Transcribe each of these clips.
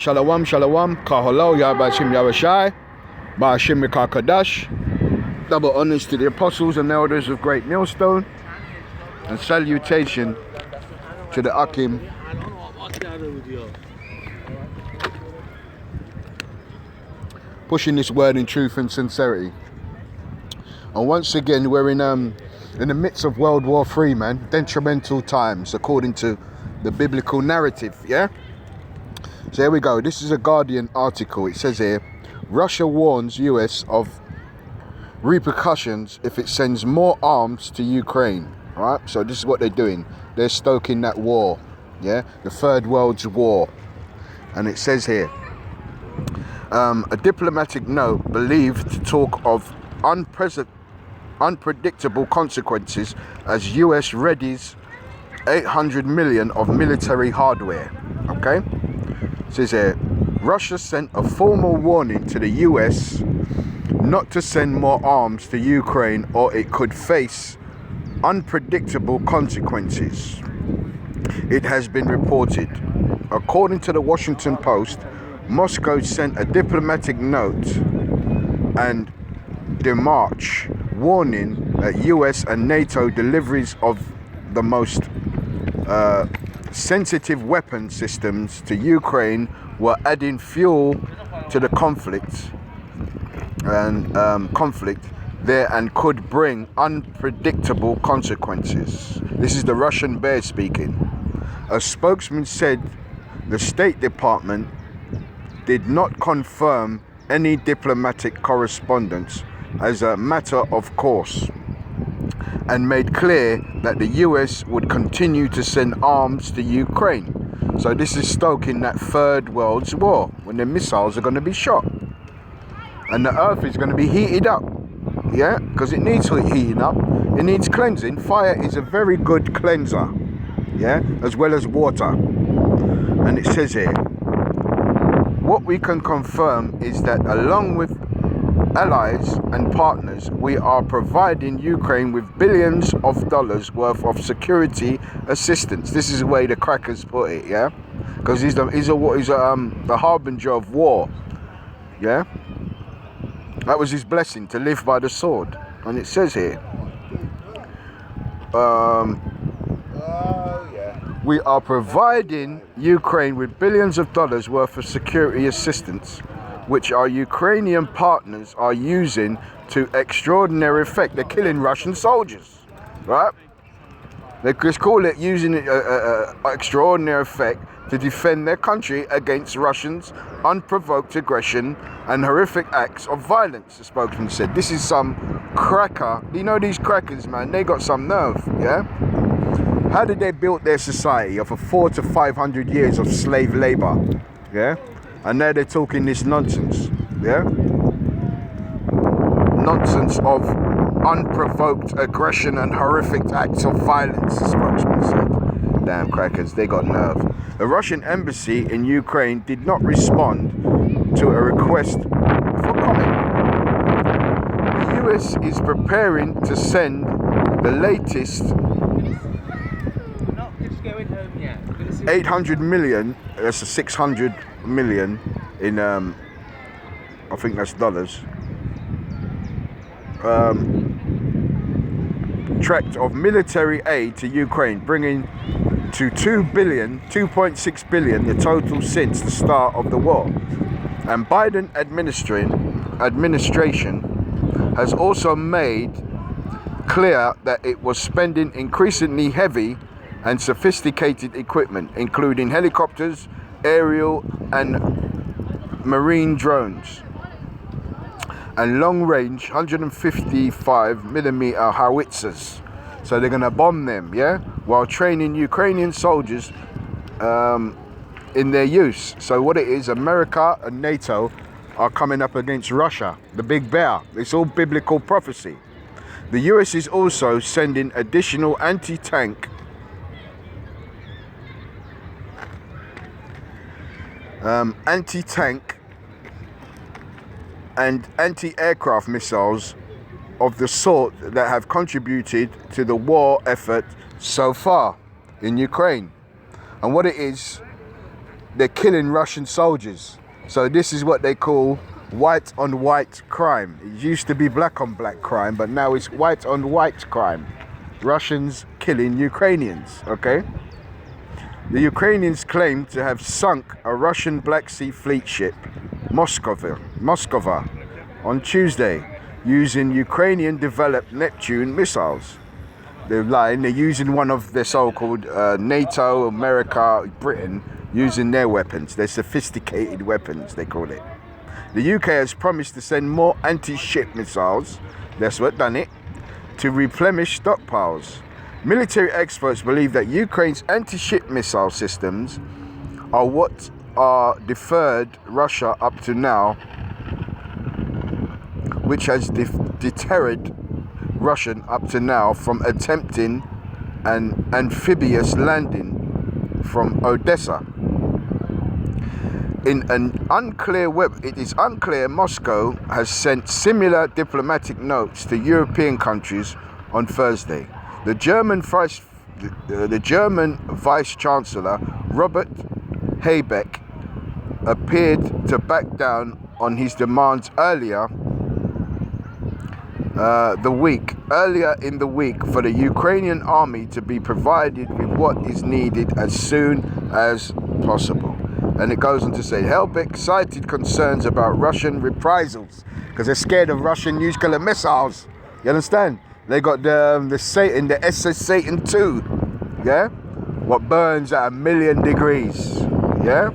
Shalom, shalom, kahalo, yabashim yabashai, ba'ashim mikakadash. Double honors to the apostles and elders of Great Millstone, and salutation to the Akim. Pushing this word in truth and sincerity. And once again, we're in the midst of World War III, man. Detrimental times, according to the biblical narrative, yeah? So here we go. This is a Guardian article. It says here, Russia warns US of repercussions if it sends more arms to Ukraine. All right? So this is what they're doing. They're stoking that war, yeah? The Third World War. And it says here, a diplomatic note believed to talk of unpredictable consequences as US readies 800 million of military hardware. Okay? It says here, Russia sent a formal warning to the US not to send more arms to Ukraine or it could face unpredictable consequences. It has been reported. According to the Washington Post, Moscow sent a diplomatic note and demarche warning that US and NATO deliveries of the most sensitive weapon systems to Ukraine were adding fuel to the conflict there and could bring unpredictable consequences. This is the Russian bear speaking. A spokesman said the State Department did not confirm any diplomatic correspondence as a matter of course, and made clear that the US would continue to send arms to Ukraine. So this is stoking that Third World War, when the missiles are going to be shot. And the earth is going to be heated up. Yeah? Because it needs heating up. It needs cleansing. Fire is a very good cleanser. Yeah? As well as water. And it says here, what we can confirm is that along with allies and partners, we are providing Ukraine with billions of dollars worth of security assistance. This is the way the crackers put it, yeah? Because he's the harbinger of war, yeah? That was his blessing, to live by the sword. And it says here, we are providing Ukraine with billions of dollars worth of security assistance, which our Ukrainian partners are using to extraordinary effect. They're killing Russian soldiers, right? They just call it using extraordinary effect to defend their country against Russians' unprovoked aggression and horrific acts of violence, the spokesman said. This is some cracker. You know these crackers, man, they got some nerve, yeah? How did they build their society of 400 to 500 years of slave labor, yeah? And now they're talking this nonsense, yeah? Nonsense of unprovoked aggression and horrific acts of violence, the spokesman said. Damn crackers, they got nerve. The Russian embassy in Ukraine did not respond to a request for comment. The US is preparing to send the latest 800 million, that's a 600 million in I think that's dollars, tract of military aid to Ukraine, bringing to 2.6 billion the total since the start of the war. And Biden administration has also made clear that it was spending increasingly heavy and sophisticated equipment, including helicopters, aerial and marine drones, and long-range 155mm howitzers. So they're going to bomb them, yeah, while training Ukrainian soldiers in their use. So what it is, America and NATO are coming up against Russia, the big bear. It's all biblical prophecy. The US is also sending additional anti-tank and anti-aircraft missiles of the sort that have contributed to the war effort so far in Ukraine. And what it is, they're killing Russian soldiers. So this is what they call white on white crime. It used to be black on black crime, but now it's white on white crime. Russians killing Ukrainians, okay? The Ukrainians claim to have sunk a Russian Black Sea Fleet ship, Moskova, on Tuesday, using Ukrainian-developed Neptune missiles. They're lying. They're using one of their so-called NATO, America, Britain, using their weapons. They're sophisticated weapons, they call it. The UK has promised to send more anti-ship missiles, that's what done it, to replenish stockpiles. Military experts believe that Ukraine's anti-ship missile systems are what are deterred Russia up to now, which has deterred Russian up to now from attempting an amphibious landing from Odessa. In an unclear it is unclear Moscow has sent similar diplomatic notes to European countries on Thursday. The German Vice Chancellor Robert Habeck appeared to back down on his demands earlier in the week for the Ukrainian army to be provided with what is needed as soon as possible. And it goes on to say, Habeck cited concerns about Russian reprisals because they're scared of Russian nuclear missiles. You understand? They got the Satan, the SS Satan 2, yeah? What burns at 1,000,000 degrees, yeah?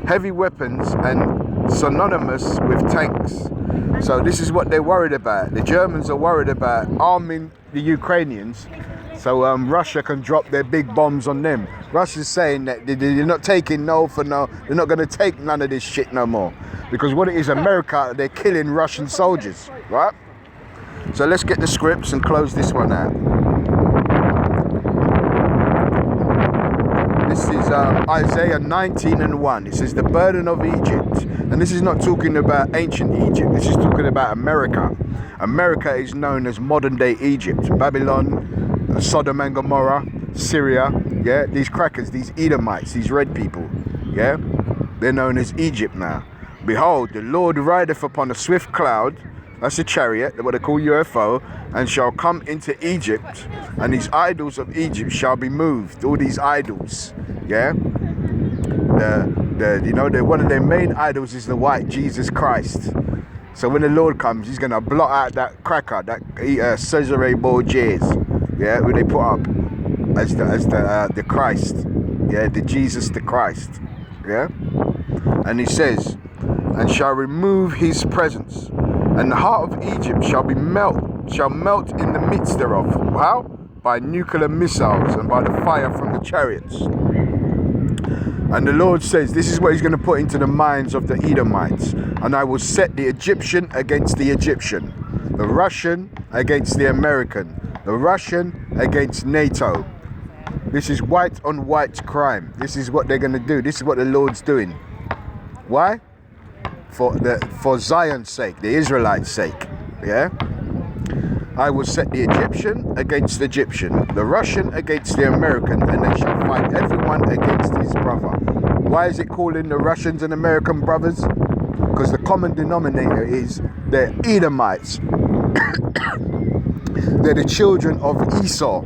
Heavy weapons and synonymous with tanks. So this is what they're worried about. The Germans are worried about arming the Ukrainians so Russia can drop their big bombs on them. Russia's saying that they're not taking no for no. They're not going to take none of this shit no more. Because what it is, America, they're killing Russian soldiers, right? So let's get the scripts and close this one out. This is Isaiah 19:1. It says the burden of Egypt. And this is not talking about ancient Egypt. This is talking about America. America is known as modern day Egypt. Babylon, Sodom and Gomorrah, Syria. Yeah, these crackers, these Edomites, these red people. Yeah, they're known as Egypt now. Behold, the Lord rideth upon a swift cloud. That's a chariot, what they call UFO, and shall come into Egypt, and these idols of Egypt shall be moved. All these idols, yeah. One of their main idols is the white Jesus Christ. So when the Lord comes, he's gonna blot out that cracker, that Cesare Borgias, yeah, who they put up as the Christ, yeah, the Jesus the Christ, yeah. And he says, and shall remove his presence. And the heart of Egypt shall melt in the midst thereof. How? By nuclear missiles and by the fire from the chariots. And the Lord says, this is what he's going to put into the minds of the Edomites. And I will set the Egyptian against the Egyptian, the Russian against the American, the Russian against NATO. This is white on white crime. This is what they're going to do. This is what the Lord's doing. Why? For Zion's sake, the Israelites' sake, yeah? I will set the Egyptian against the Egyptian, the Russian against the American, and they shall fight everyone against his brother. Why is it calling the Russians and American brothers? Because the common denominator is they're Edomites. They're the children of Esau,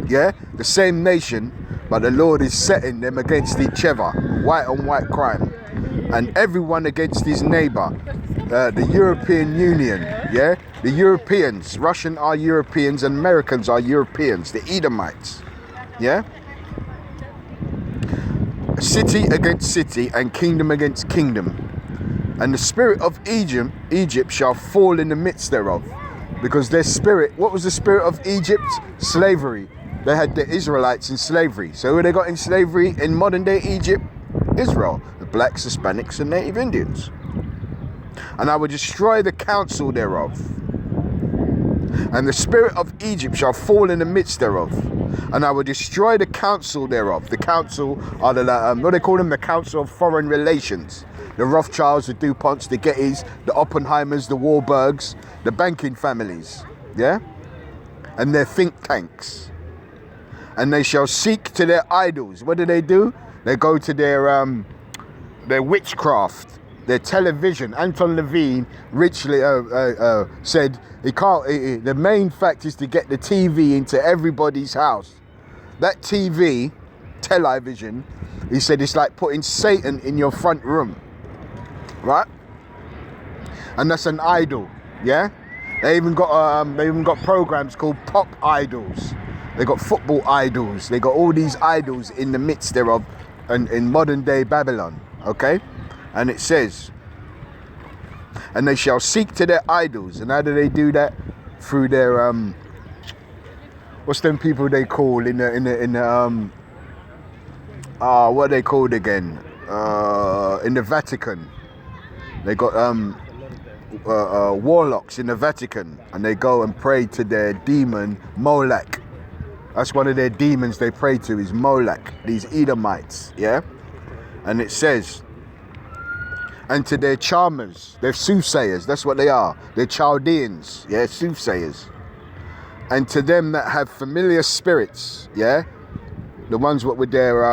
yeah? The same nation, but the Lord is setting them against each other, white on white crime. And everyone against his neighbor, the European Union, yeah? The Europeans, Russian are Europeans and Americans are Europeans, the Edomites, yeah? City against city and kingdom against kingdom. And the spirit of Egypt shall fall in the midst thereof. Because their spirit, what was the spirit of Egypt? Slavery. They had the Israelites in slavery. So who they got in slavery in modern day Egypt? Israel. Blacks, Hispanics, and Native Indians. And I will destroy the council thereof. And the spirit of Egypt shall fall in the midst thereof. And I will destroy the council thereof. The council are what they call them, the Council of Foreign Relations. The Rothschilds, the DuPonts, the Gettys, the Oppenheimers, the Warburgs, the banking families, yeah? And their think tanks. And they shall seek to their idols. What do? They go to their witchcraft, their television. Anton Levine richly said he can't. The main fact is to get the TV into everybody's house. That television, he said it's like putting Satan in your front room, right? And that's an idol, yeah. They even got programs called pop idols. They got football idols. They got all these idols in the midst thereof, in modern day Babylon. Okay, and it says, and they shall seek to their idols. And how do they do that? Through their what's them people they call in the what are they called again? In the Vatican, they got warlocks in the Vatican, and they go and pray to their demon Molech. That's one of their demons they pray to, is Molech, these Edomites, yeah? And it says, and to their charmers, they're soothsayers, that's what they are. They're Chaldeans, yeah, soothsayers. And to them that have familiar spirits, yeah? The ones what with their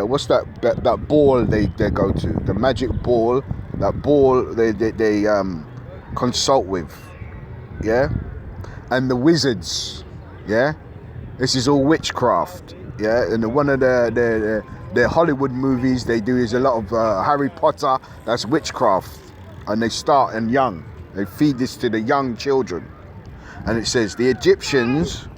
what's that ball they go to, the magic ball, that ball they consult with, yeah, and the wizards, yeah. This is all witchcraft, yeah. And one of their Hollywood movies they do is a lot of Harry Potter. That's witchcraft, and they start and young. They feed this to the young children, and it says the Egyptians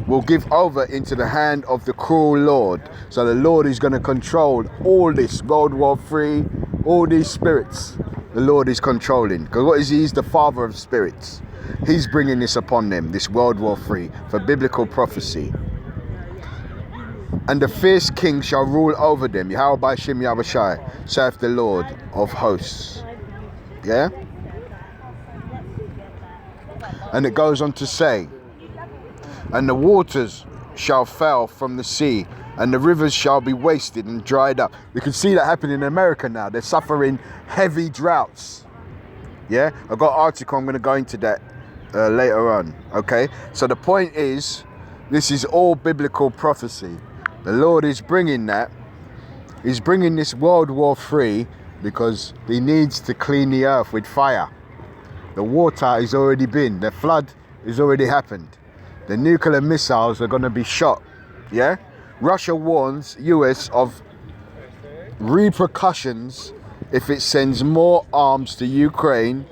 will give over into the hand of the cruel Lord. So the Lord is going to control all this, World War III, all these spirits. The Lord is controlling. Because what is he? He's the father of spirits. He's bringing this upon them, this World War III, for biblical prophecy. And the fierce king shall rule over them. Yahweh by Shem Yahushai, saith the Lord of hosts. Yeah? And it goes on to say, and the waters shall fail from the sea, and the rivers shall be wasted and dried up. You can see that happening in America now. They're suffering heavy droughts. Yeah, I've got an article, I'm going to go into that later on. Okay, so the point is, this is all biblical prophecy. The Lord is bringing that. He's bringing this World War III because he needs to clean the earth with fire. The water has already been, the flood has already happened. The nuclear missiles are going to be shot, yeah? Russia warns US of repercussions if it sends more arms to Ukraine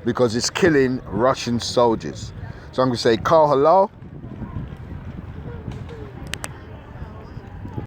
because it's killing Russian soldiers. So I'm going to say, call hello.